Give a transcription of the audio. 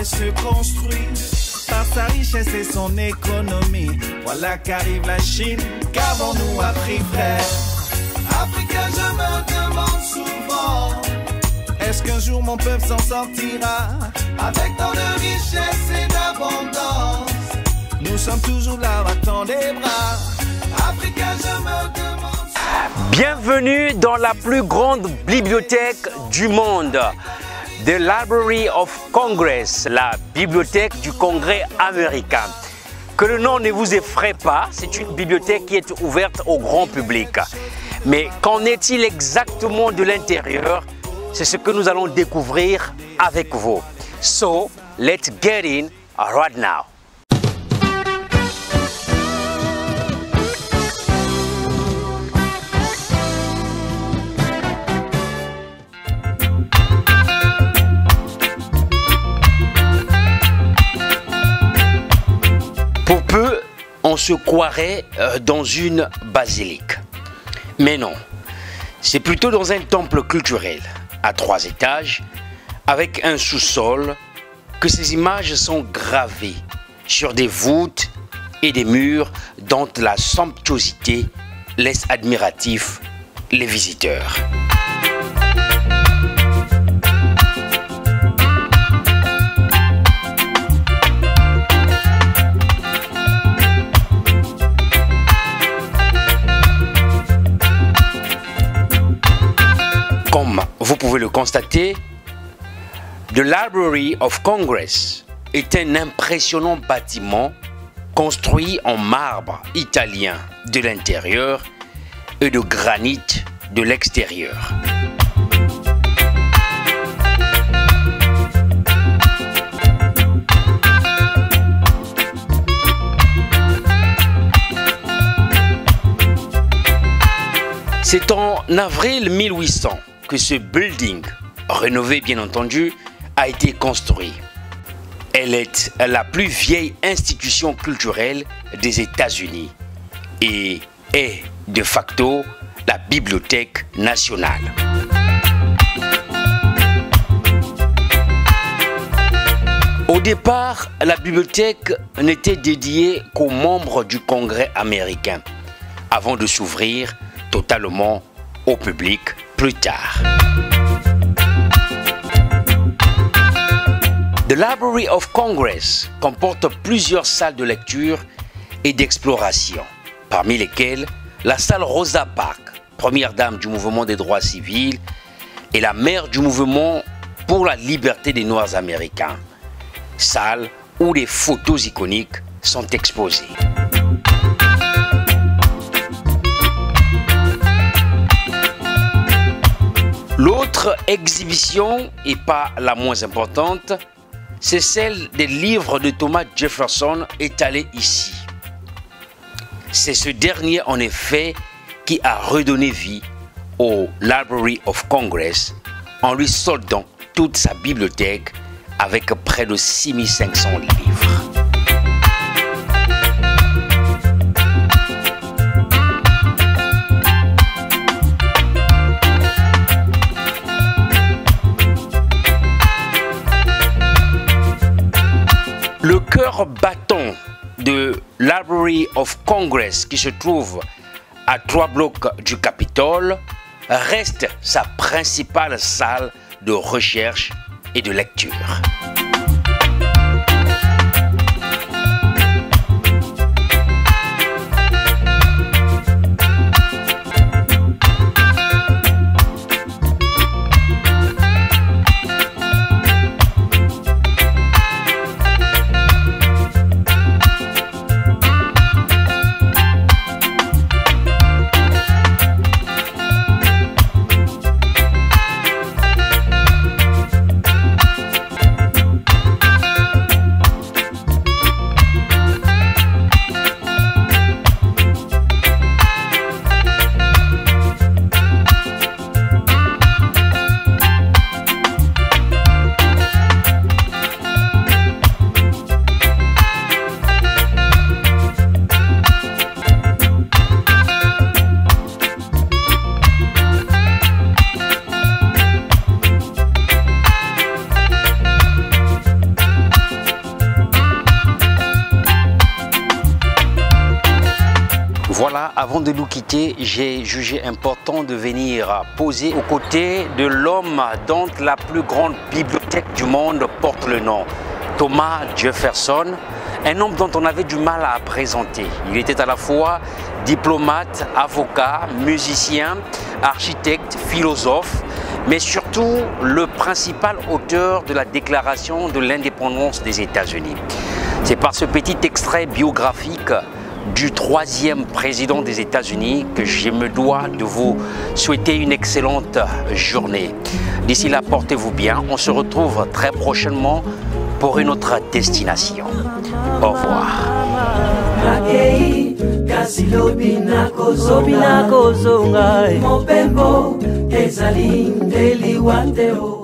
travail se construit par sa richesse et son économie. Voilà qu'arrive la Chine, qu'avons-nous appris, frère? Africain, je me demande souvent, est-ce qu'un jour mon peuple s'en sortira avec tant de richesse et d'abondance? Nous sommes toujours là, battant des bras. Africain, je me demande souvent. Bienvenue dans la plus grande bibliothèque du monde, The Library of Congress, la bibliothèque du Congrès américain. Que le nom ne vous effraie pas, c'est une bibliothèque qui est ouverte au grand public. Mais qu'en est-il exactement de l'intérieur? C'est ce que nous allons découvrir avec vous. So, let's get in right now. Pour peu, on se croirait dans une basilique. Mais non, c'est plutôt dans un temple culturel à 3 étages, avec un sous-sol, que ces images sont gravées sur des voûtes et des murs dont la somptuosité laisse admiratifs les visiteurs. Comme vous pouvez le constater, The Library of Congress est un impressionnant bâtiment construit en marbre italien de l'intérieur et de granit de l'extérieur. C'est en avril 1800 que ce building, rénové bien entendu, a été construit. Elle est la plus vieille institution culturelle des États-Unis et est de facto la bibliothèque nationale. Au départ, la bibliothèque n'était dédiée qu'aux membres du Congrès américain, avant de s'ouvrir totalement au public plus tard. The Library of Congress comporte plusieurs salles de lecture et d'exploration, parmi lesquelles la salle Rosa Parks, première dame du mouvement des droits civils et la mère du mouvement pour la liberté des Noirs américains, salle où des photos iconiques sont exposées. L'autre exhibition, et pas la moins importante, c'est celle des livres de Thomas Jefferson étalés ici. C'est ce dernier, en effet, qui a redonné vie au Library of Congress en lui soldant toute sa bibliothèque avec près de 6500 livres. Le cœur battant de Library of Congress, qui se trouve à 3 blocs du Capitole, reste sa principale salle de recherche et de lecture. Voilà, avant de nous quitter, j'ai jugé important de venir poser aux côtés de l'homme dont la plus grande bibliothèque du monde porte le nom, Thomas Jefferson, un homme dont on avait du mal à présenter. Il était à la fois diplomate, avocat, musicien, architecte, philosophe, mais surtout le principal auteur de la Déclaration de l'indépendance des États-Unis. C'est par ce petit extrait biographique du 3e président des États-Unis que je me dois de vous souhaiter une excellente journée. D'ici là, portez-vous bien. On se retrouve très prochainement pour une autre destination. Au revoir. Mopembo ezali ndeli wateo